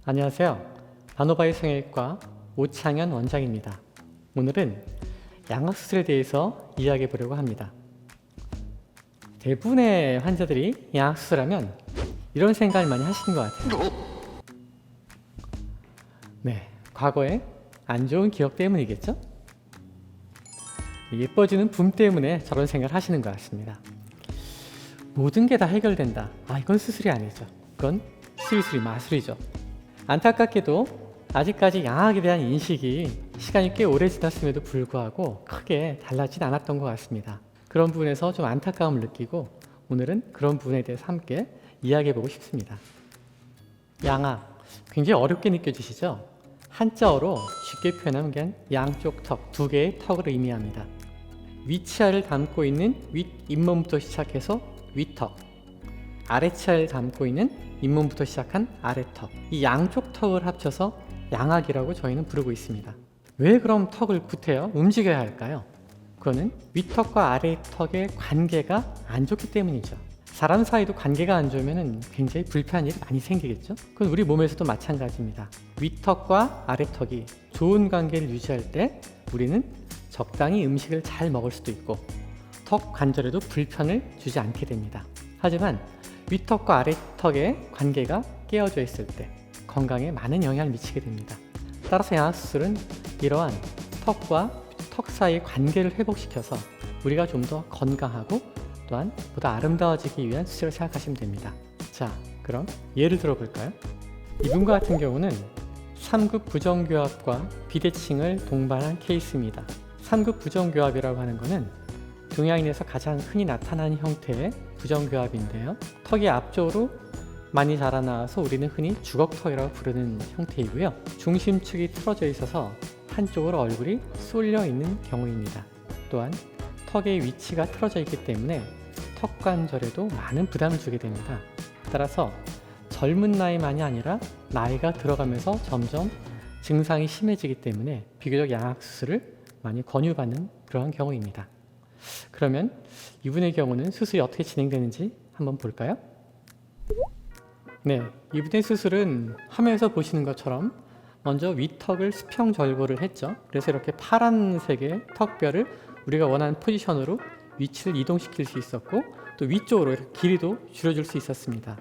안녕하세요. 바노바의 성형외과 오창현 원장입니다. 오늘은 양악수술에 대해서 이야기해 보려고 합니다. 대부분의 환자들이 양악수술하면 이런 생각을 많이 하시는 것 같아요. 네, 과거에 안 좋은 기억 때문이겠죠? 예뻐지는 붐 때문에 저런 생각을 하시는 것 같습니다. 모든 게 다 해결된다. 이건 수술이 아니죠. 그건 수술이 마술이죠. 안타깝게도 아직까지 양악에 대한 인식이 시간이 꽤 오래 지났음에도 불구하고 크게 달라지지 않았던 것 같습니다. 그런 부분에서 좀 안타까움을 느끼고 오늘은 그런 부분에 대해서 함께 이야기해보고 싶습니다. 양악, 굉장히 어렵게 느껴지시죠? 한자어로 쉽게 표현하면 그냥 양쪽 턱, 두 개의 턱을 의미합니다. 위치아를 담고 있는 윗 잇몸부터 시작해서 위턱, 아래치아를 담고 있는 잇몸부터 시작한 아래턱, 이 양쪽 턱을 합쳐서 양악이라고 저희는 부르고 있습니다. 왜 그럼 턱을 구태여 움직여야 할까요? 그거는 윗턱과 아래턱의 관계가 안 좋기 때문이죠. 사람 사이도 관계가 안 좋으면 굉장히 불편한 일이 많이 생기겠죠? 그건 우리 몸에서도 마찬가지입니다. 윗턱과 아래턱이 좋은 관계를 유지할 때 우리는 적당히 음식을 잘 먹을 수도 있고 턱 관절에도 불편을 주지 않게 됩니다. 하지만 윗턱과 아래턱의 관계가 깨어져 있을 때 건강에 많은 영향을 미치게 됩니다. 따라서 양악수술은 이러한 턱과 턱 사이의 관계를 회복시켜서 우리가 좀 더 건강하고 또한 보다 아름다워지기 위한 수술을 생각하시면 됩니다. 자, 그럼 예를 들어 볼까요? 이분과 같은 경우는 3급 부정교합과 비대칭을 동반한 케이스입니다. 3급 부정교합이라고 하는 것은 동양인에서 가장 흔히 나타나는 형태의 부정교합인데요. 턱이 앞쪽으로 많이 자라나와서 우리는 흔히 주걱턱이라고 부르는 형태이고요. 중심축이 틀어져 있어서 한쪽으로 얼굴이 쏠려 있는 경우입니다. 또한 턱의 위치가 틀어져 있기 때문에 턱 관절에도 많은 부담을 주게 됩니다. 따라서 젊은 나이만이 아니라 나이가 들어가면서 점점 증상이 심해지기 때문에 비교적 양악수술을 많이 권유받는 그러한 경우입니다. 그러면 이분의 경우는 수술이 어떻게 진행되는지 한번 볼까요? 네, 이분의 수술은 화면에서 보시는 것처럼 먼저 위턱을 수평 절골을 했죠. 그래서 이렇게 파란색의 턱뼈를 우리가 원하는 포지션으로 위치를 이동시킬 수 있었고 또 위쪽으로 이렇게 길이도 줄여줄 수 있었습니다.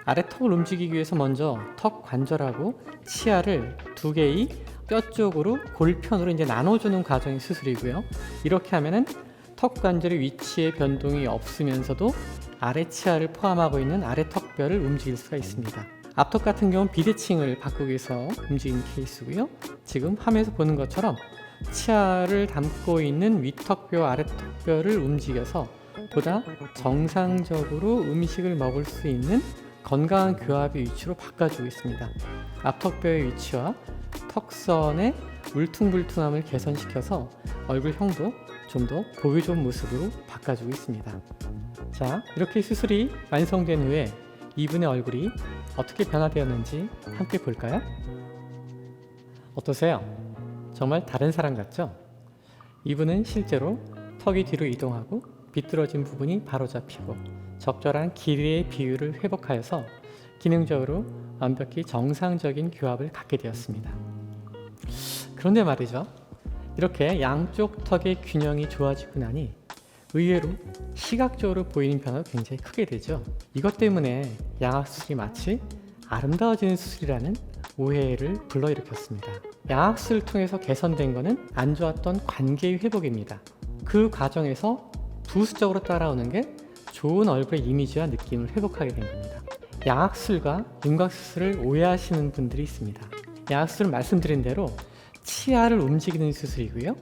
아래턱을 움직이기 위해서 먼저 턱 관절하고 치아를 두 개의 뼈 쪽으로 골편으로 이제 나눠주는 과정이 수술이고요. 이렇게 하면은 턱 관절의 위치의 변동이 없으면서도 아래 치아를 포함하고 있는 아래 턱뼈를 움직일 수가 있습니다. 앞턱 같은 경우는 비대칭을 바꾸기 위해서 움직이는 케이스고요. 지금 화면에서 보는 것처럼 치아를 담고 있는 위턱뼈, 아래턱뼈를 움직여서 보다 정상적으로 음식을 먹을 수 있는 건강한 교합의 위치로 바꿔주고 있습니다. 앞턱뼈의 위치와 턱선의 울퉁불퉁함을 개선시켜서 얼굴형도 좀 더 보기 좋은 모습으로 바꿔주고 있습니다. 자, 이렇게 수술이 완성된 후에 이분의 얼굴이 어떻게 변화되었는지 함께 볼까요? 어떠세요? 정말 다른 사람 같죠? 이분은 실제로 턱이 뒤로 이동하고 비뚤어진 부분이 바로잡히고 적절한 길이의 비율을 회복하여서 기능적으로 완벽히 정상적인 교합을 갖게 되었습니다. 그런데 말이죠. 이렇게 양쪽 턱의 균형이 좋아지고 나니 의외로 시각적으로 보이는 변화가 굉장히 크게 되죠. 이것 때문에 양악수술이 마치 아름다워지는 수술이라는 오해를 불러일으켰습니다. 양악수술을 통해서 개선된 것은 안 좋았던 관계의 회복입니다. 그 과정에서 부수적으로 따라오는 게 좋은 얼굴의 이미지와 느낌을 회복하게 된 겁니다. 양악수술과 윤곽수술을 오해하시는 분들이 있습니다. 양악수술은 말씀드린 대로 치아를 움직이는 수술이고요.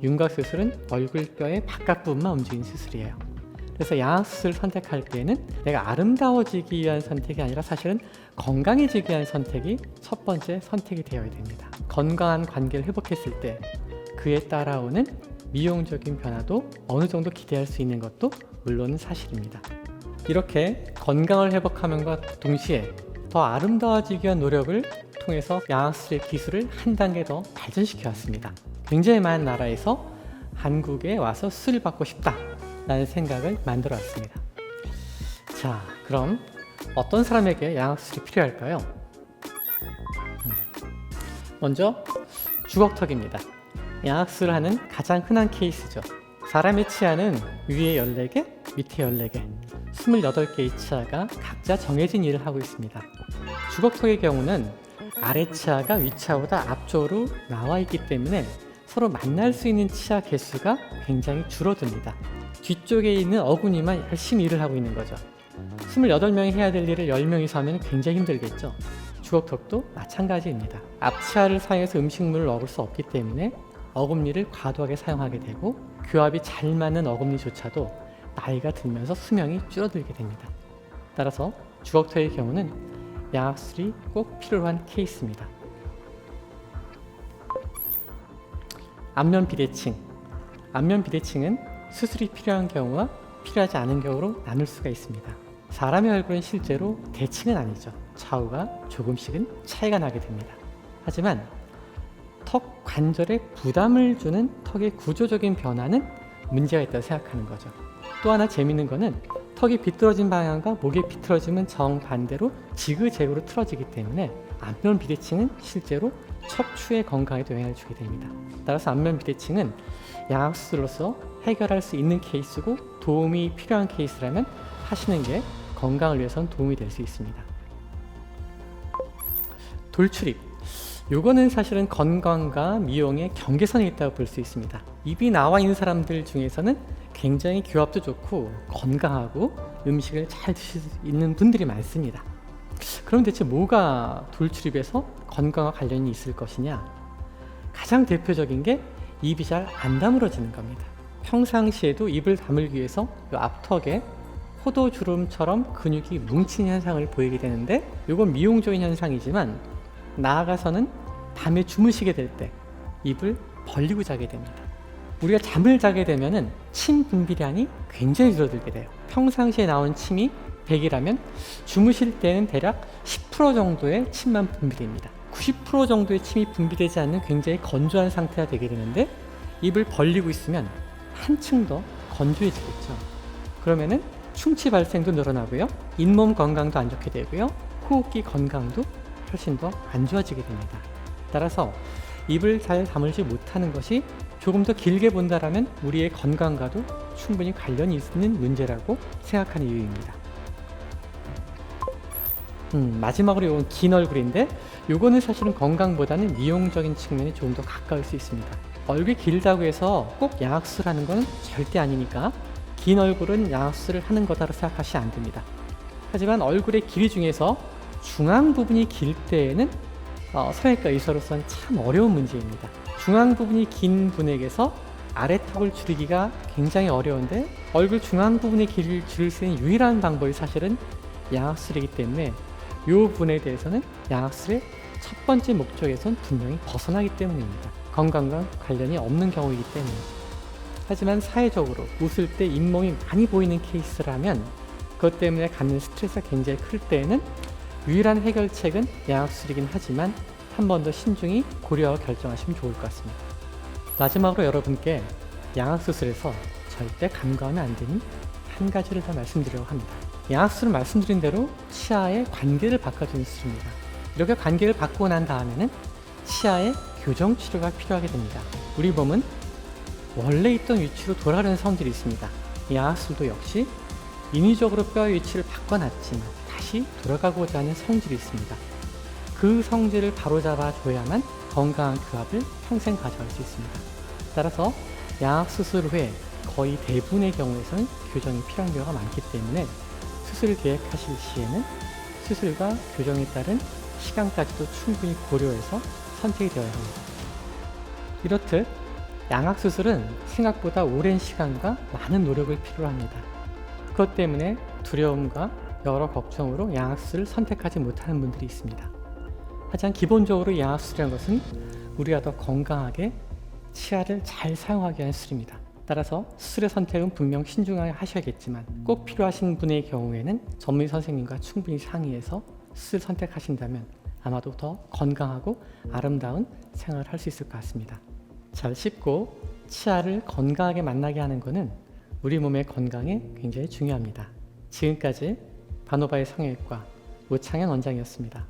윤곽수술은 얼굴뼈의 바깥 부분만 움직이는 수술이에요. 그래서 양악수술을 선택할 때에는 내가 아름다워지기 위한 선택이 아니라 사실은 건강해지기 위한 선택이 첫 번째 선택이 되어야 됩니다. 건강한 관계를 회복했을 때 그에 따라오는 미용적인 변화도 어느 정도 기대할 수 있는 것도 물론 사실입니다. 이렇게 건강을 회복하면과 동시에 더 아름다워지기 위한 노력을 통해서 양악수술의 기술을 한 단계 더 발전시켜 왔습니다. 굉장히 많은 나라에서 한국에 와서 수술을 받고 싶다 라는 생각을 만들어 왔습니다. 자, 그럼 어떤 사람에게 양악수술이 필요할까요? 먼저 주걱턱입니다. 양악수술을 하는 가장 흔한 케이스죠. 사람의 치아는 위에 14개, 밑에 14개, 28개의 치아가 각자 정해진 일을 하고 있습니다. 주걱턱의 경우는 아래 치아가 위 치아보다 앞쪽으로 나와 있기 때문에 서로 만날 수 있는 치아 개수가 굉장히 줄어듭니다. 뒤쪽에 있는 어금니만 열심히 일을 하고 있는 거죠. 28명이 해야 될 일을 10명이서 하면 굉장히 힘들겠죠. 주걱턱도 마찬가지입니다. 앞치아를 사용해서 음식물을 먹을 수 없기 때문에 어금니를 과도하게 사용하게 되고 교합이 잘 맞는 어금니조차도 나이가 들면서 수명이 줄어들게 됩니다. 따라서 주걱턱의 경우는 양악술이 꼭 필요한 케이스입니다. 안면 비대칭. 안면 비대칭은 수술이 필요한 경우와 필요하지 않은 경우로 나눌 수가 있습니다. 사람의 얼굴은 실제로 대칭은 아니죠. 좌우가 조금씩은 차이가 나게 됩니다. 하지만 턱 관절에 부담을 주는 턱의 구조적인 변화는 문제가 있다고 생각하는 거죠. 또 하나 재밌는 거는 턱이 비뚤어진 방향과 목의 비틀어짐은 정반대로 지그재그로 틀어지기 때문에 안면 비대칭은 실제로 척추의 건강에도 영향을 주게 됩니다. 따라서 안면 비대칭은 양악수술로서 해결할 수 있는 케이스고 도움이 필요한 케이스라면 하시는 게 건강을 위해서는 도움이 될 수 있습니다. 돌출입. 요거는 사실은 건강과 미용의 경계선에 있다고 볼 수 있습니다. 입이 나와 있는 사람들 중에서는 굉장히 교합도 좋고 건강하고 음식을 잘 드실 수 있는 분들이 많습니다. 그럼 대체 뭐가 돌출입에서 건강과 관련이 있을 것이냐? 가장 대표적인 게 입이 잘 안 다물어지는 겁니다. 평상시에도 입을 다물기 위해서 이 앞턱에 포도주름처럼 근육이 뭉친 현상을 보이게 되는데 이건 미용적인 현상이지만 나아가서는 밤에 주무시게 될 때 입을 벌리고 자게 됩니다. 우리가 잠을 자게 되면은 침 분비량이 굉장히 줄어들게 돼요. 평상시에 나온 침이 100이라면 주무실 때는 대략 10% 정도의 침만 분비됩니다. 90% 정도의 침이 분비되지 않는 굉장히 건조한 상태가 되게 되는데 입을 벌리고 있으면 한층 더 건조해지겠죠. 그러면은 충치 발생도 늘어나고요. 잇몸 건강도 안 좋게 되고요. 호흡기 건강도 훨씬 더 안 좋아지게 됩니다. 따라서 입을 잘 다물지 못하는 것이 조금 더 길게 본다라면 우리의 건강과도 충분히 관련이 있는 문제라고 생각하는 이유입니다. 마지막으로 이건 긴 얼굴인데 요거는 사실은 건강보다는 미용적인 측면이 조금 더 가까울 수 있습니다. 얼굴이 길다고 해서 꼭 양악수술 하는 건 절대 아니니까 긴 얼굴은 양악수술을 하는 거다로 생각하시면 안 됩니다. 하지만 얼굴의 길이 중에서 중앙 부분이 길 때에는 성형외과 의사로서는 참 어려운 문제입니다. 중앙 부분이 긴 분에게서 아래턱을 줄이기가 굉장히 어려운데 얼굴 중앙 부분의 길이를 줄일 수 있는 유일한 방법이 사실은 양악수술이기 때문에 이 부분에 대해서는 양악수술의 첫 번째 목적에선 분명히 벗어나기 때문입니다. 건강과 관련이 없는 경우이기 때문에. 하지만 사회적으로 웃을 때 잇몸이 많이 보이는 케이스라면 그것 때문에 갖는 스트레스가 굉장히 클 때에는 유일한 해결책은 양악수술이긴 하지만 한 번 더 신중히 고려하고 결정하시면 좋을 것 같습니다. 마지막으로 여러분께 양악수술에서 절대 간과하면 안 되는 한 가지를 더 말씀드리려고 합니다. 양악수술은 말씀드린 대로 치아의 관계를 바꿔주는 수술입니다. 이렇게 관계를 바꾸고 난 다음에는 치아의 교정 치료가 필요하게 됩니다. 우리 몸은 원래 있던 위치로 돌아가는 성질이 있습니다. 양악수술도 역시 인위적으로 뼈의 위치를 바꿔놨지만 다시 돌아가고자 하는 성질이 있습니다. 그 성질을 바로잡아 줘야만 건강한 교합을 평생 가져갈 수 있습니다. 따라서 양악수술 후에 거의 대부분의 경우에서는 교정이 필요한 경우가 많기 때문에 수술을 계획하실 시에는 수술과 교정에 따른 시간까지도 충분히 고려해서 선택이 되어야 합니다. 이렇듯 양악수술은 생각보다 오랜 시간과 많은 노력을 필요로 합니다. 그것 때문에 두려움과 여러 걱정으로 양악수술을 선택하지 못하는 분들이 있습니다. 하지만 기본적으로 양악수술이라는 것은 우리가 더 건강하게 치아를 잘 사용하기 위한 수술입니다. 따라서 수술의 선택은 분명 신중하게 하셔야겠지만 꼭 필요하신 분의 경우에는 전문 선생님과 충분히 상의해서 수술 선택하신다면 아마도 더 건강하고 아름다운 생활을 할 수 있을 것 같습니다. 잘 씹고 치아를 건강하게 만나게 하는 것은 우리 몸의 건강에 굉장히 중요합니다. 지금까지 바노바의 성형외과 우창현 원장이었습니다.